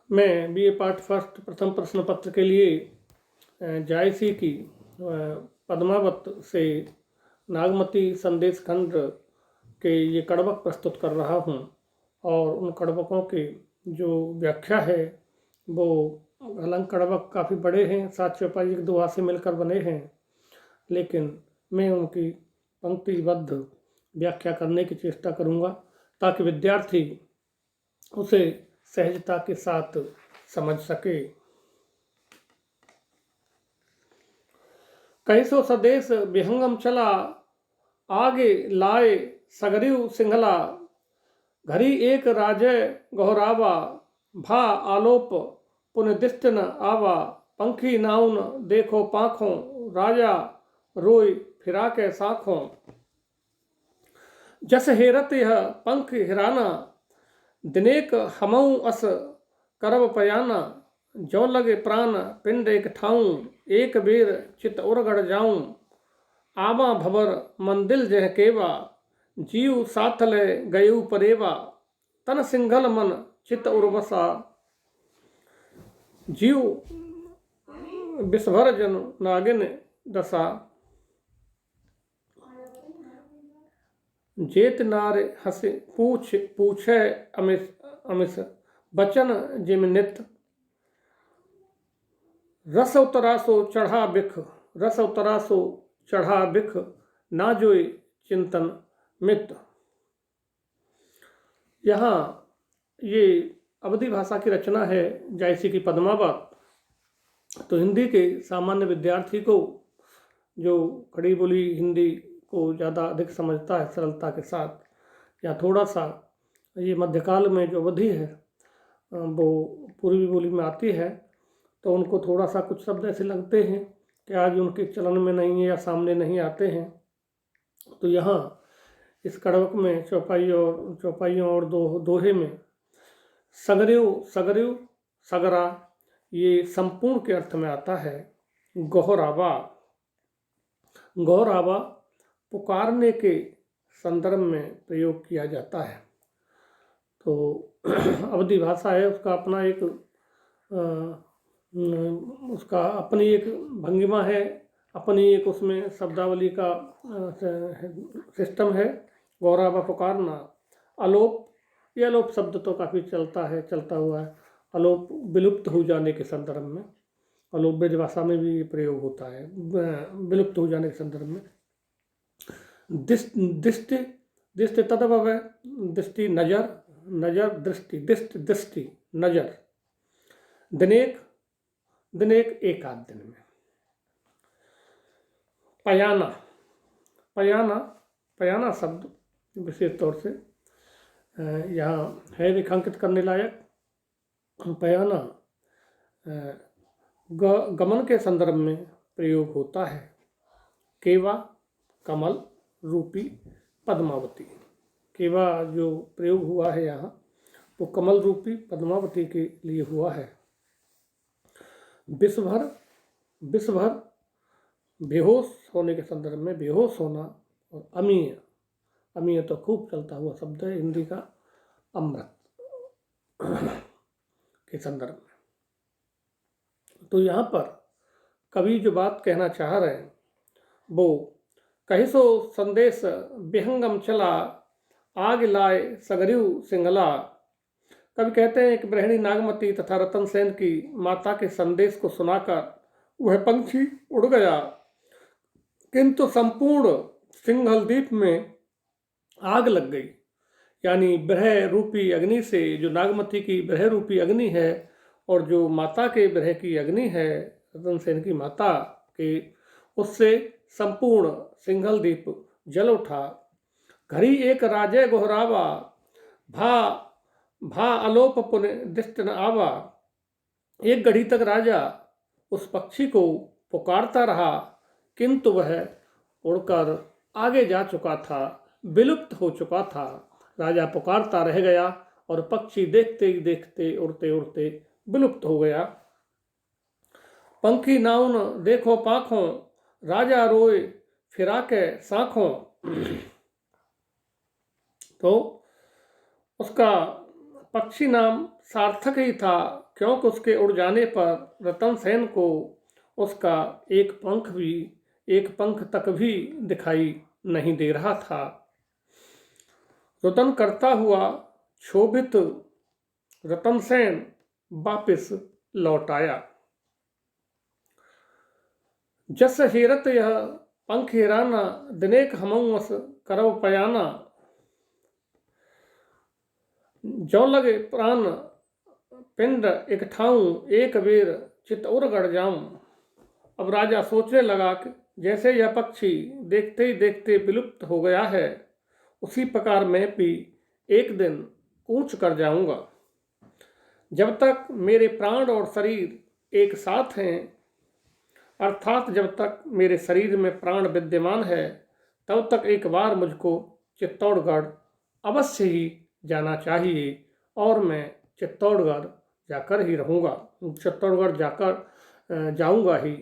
मैं BA part first प्रथम प्रश्न पत्र के लिए जायसी की पद्मावत से नागमती संदेश खंड के ये कड़वक प्रस्तुत कर रहा हूँ। और उन कड़वकों की जो व्याख्या है वो हालांकि कड़वक काफ़ी बड़े हैं, 7 चौपाई एक दोहा से मिलकर बने हैं, लेकिन मैं उनकी पंक्तिबद्ध व्याख्या करने की चेष्टा करूँगा ताकि विद्यार्थी उसे सहजता के साथ समझ सके। कैसो सदेश विहंगम चला, आगे लाए सगरिव सिंहला, घरी एक राजय गौरावा, भा आलोप पुनदिष्ट न आवा, पंखी नाउन देखो पाखों, राजा रोय फिरा के साखों। जस हेरत यह पंख हिराना, दिनेक हमऊ अस करब पयाना, जो लगे प्राण पिंड एक ठाऊं, एक बेर चित उरगड़ जाऊं, आवा भवर मंदिल जह केवा, जीव साथ ले गयु परेवा, तन सिंघल मन चित उर्वसा, जीव बिस्भर जन नागिन दशा। जेत नार हसे पूछे अमिस बचन जिम नित, रस उतरासो चढ़ा बिख, रस उतरासो चढ़ा बिख, ना जोई चिंतन मित। यहाँ ये अवधी भाषा की रचना है जायसी की पद्मावत। तो हिंदी के सामान्य विद्यार्थी को जो खड़ी बोली हिंदी को ज़्यादा अधिक समझता है सरलता के साथ, या थोड़ा सा ये मध्यकाल में जो अवधि है वो पूर्वी बोली में आती है, तो उनको थोड़ा सा कुछ शब्द ऐसे लगते हैं कि आज उनके चलन में नहीं है या सामने नहीं आते हैं। तो यहाँ इस कड़वक में चौपाइयों और दोहे में सगरिव सगरिव सगरा ये संपूर्ण के अर्थ में आता है। गौरावा, गौरावा पुकारने के संदर्भ में प्रयोग किया जाता है। तो अवधी भाषा है, उसका अपना एक उसका अपनी एक भंगिमा है, अपनी एक उसमें शब्दावली का सिस्टम है। गौरावा पुकारना, अलोप, ये अलोप शब्द तो काफ़ी चलता हुआ है। अलोप विलुप्त हो जाने के संदर्भ में, अलोप ब्रजभाषा में भी प्रयोग होता है विलुप्त हो जाने के संदर्भ में। दृष्टि, दृष्टि तदभव है, दृष्टि नजर, नजर दृष्टि, दृष्टि दृष्टि नजर। दिनेक, दिनेक एक आध दिन में। पयाना, पयाना, पयाना शब्द विशेष तौर से यहाँ है रेखांकित करने लायक। पयाना गमन के संदर्भ में प्रयोग होता है। केवा कमल रूपी पद्मावती, केवा जो प्रयोग हुआ है यहाँ वो कमल रूपी पद्मावती के लिए हुआ है। विषभर, विषभर बेहोश होने के संदर्भ में, बेहोश होना। और अमीय, अमीय तो खूब चलता हुआ शब्द है हिंदी का, अमृत के संदर्भ में। तो यहाँ पर कवि जो बात कहना चाह रहे हैं वो कहिसो संदेश विहंगम चला, आग लाए सगरिव सिंगला। कवि कहते हैं कि ब्रह्मणी नागमती तथा रतन सेन की माता के संदेश को सुनाकर वह पंछी उड़ गया, किंतु संपूर्ण सिंघल द्वीप में आग लग गई। यानी ब्रह रूपी अग्नि से, जो नागमती की ब्रह रूपी अग्नि है और जो माता के ब्रह की अग्नि है रतन सेन की माता के, उससे संपूर्ण सिंघल द्वीप जल उठा। घरी एक राजे गोहरावा, भा अलोप पुन दिष्ट न आवा। एक घड़ी तक राजा उस पक्षी को पुकारता रहा, किंतु वह उड़कर आगे जा चुका था, विलुप्त हो चुका था। राजा पुकारता रह गया और पक्षी देखते देखते उड़ते उड़ते विलुप्त हो गया। पंखी नाउन देखो पाखों, राजा रोए फिरा के साखों। तो उसका पक्षी नाम सार्थक ही था, क्योंकि उसके उड़ जाने पर रतन सेन को उसका एक पंख तक भी दिखाई नहीं दे रहा था। रुदन करता हुआ क्षोभित रतन सेन वापिस लौट आया। जस हेरत यह पंख हेराना, दिनेक हमस करव पयाना। जो लगे प्राण पिंड एक ठाऊं, एक बेर चित उर गड़ जाऊं। अब राजा सोचने लगा कि जैसे यह पक्षी देखते ही देखते विलुप्त हो गया है, उसी प्रकार मैं भी एक दिन कूच कर जाऊंगा। जब तक मेरे प्राण और शरीर एक साथ हैं, अर्थात जब तक मेरे शरीर में प्राण विद्यमान है, तब तक एक बार मुझको चित्तौड़गढ़ अवश्य ही जाना चाहिए और मैं चित्तौड़गढ़ जाकर ही रहूँगा, चित्तौड़गढ़ जाकर जाऊँगा ही।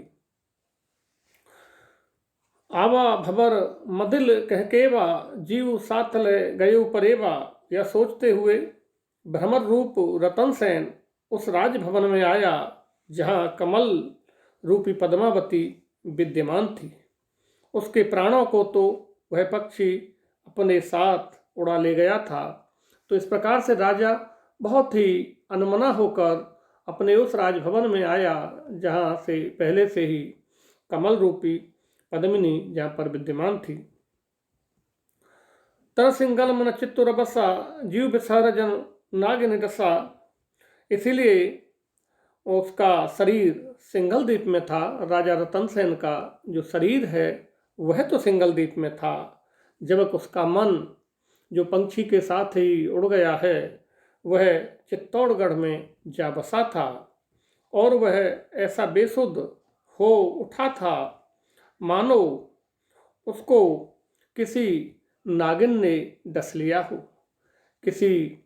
आवा भबर मदिल कहकेवा, जीव साथ ले गयो परेवा। यह सोचते हुए भ्रमर रूप रतन सेन उस राजभवन में आया जहाँ कमल रूपी पद्मावती विद्यमान थी। उसके प्राणों को तो वह पक्षी अपने साथ उड़ा ले गया था। तो इस प्रकार से राजा बहुत ही अनमना होकर अपने उस राजभवन में आया जहाँ से पहले से ही कमल रूपी पद्मिनी जहाँ पर विद्यमान थी। तर सिंगल मन चित्तुर बसा, जीव बिसर जन नागिन दशा। इसीलिए उसका शरीर सिंघल द्वीप में था। राजा रतन सेन का जो शरीर है वह तो सिंघल द्वीप में था, जबकि उसका मन जो पंछी के साथ ही उड़ गया है वह चित्तौड़गढ़ में जा बसा था। और वह ऐसा बेसुध हो उठा था मानो उसको किसी नागिन ने डस लिया हो। किसी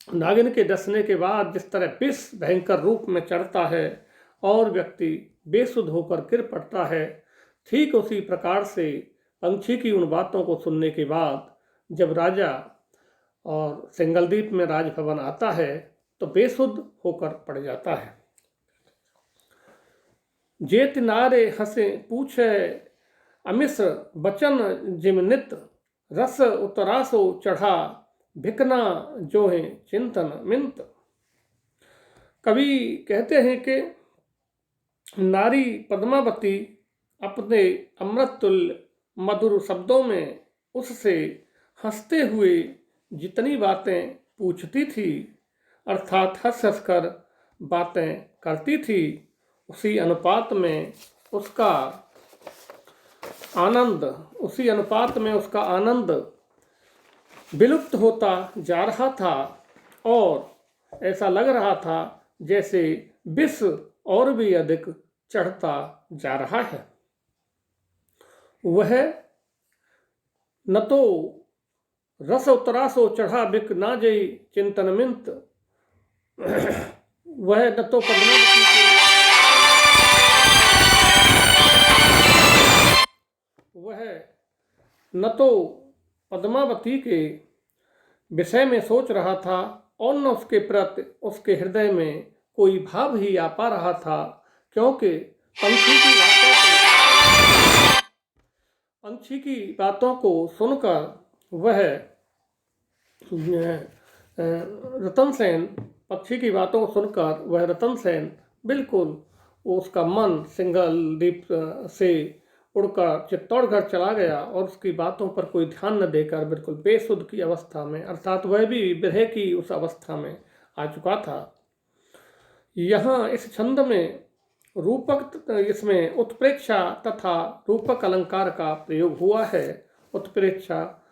नागिन के डसने के बाद जिस तरह विष भयंकर रूप में चढ़ता है और व्यक्ति बेसुध होकर गिर पड़ता है, ठीक उसी प्रकार से पंछी की उन बातों को सुनने के बाद जब राजा और सिंघलद्वीप में राजभवन आता है तो बेसुध होकर पड़ जाता है। जेत नारे हंसे पूछे अमिस बचन जिमनित, रस उतरासो चढ़ा भिकना जो है चिंतन मिंत। कवि कहते हैं कि नारी पद्मावती अपने अमृत तुल्य मधुर शब्दों में उससे हंसते हुए जितनी बातें पूछती थी, अर्थात हंस हंस कर बातें करती थी, उसी अनुपात में उसका आनंद विलुप्त होता जा रहा था और ऐसा लग रहा था जैसे विष और भी अधिक चढ़ता जा रहा है। वह न तो रस उतरासो चढ़ा बिक ना जई चिंतन मिंत, वह न तो पद्मावती के विषय में सोच रहा था और न उसके प्रति उसके हृदय में कोई भाव ही आ पा रहा था, क्योंकि पंछी की बातों को सुनकर वह रतन सेन बिल्कुल उसका मन सिंघलद्वीप से उड़कर चित्तौड़गढ़ चला गया और उसकी बातों पर कोई ध्यान न देकर बिल्कुल बेसुध की अवस्था में, अर्थात वह भी विरह की उस अवस्था में आ चुका था। यहाँ इस छंद में इसमें उत्प्रेक्षा तथा रूपक अलंकार का प्रयोग हुआ है। उत्प्रेक्षा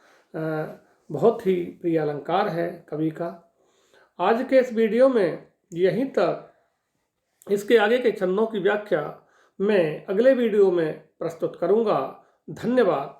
बहुत ही प्रिय अलंकार है कवि का। आज के इस वीडियो में यहीं तक। इसके आगे के छंदों की व्याख्या मैं अगले वीडियो में प्रस्तुत करूंगा। धन्यवाद।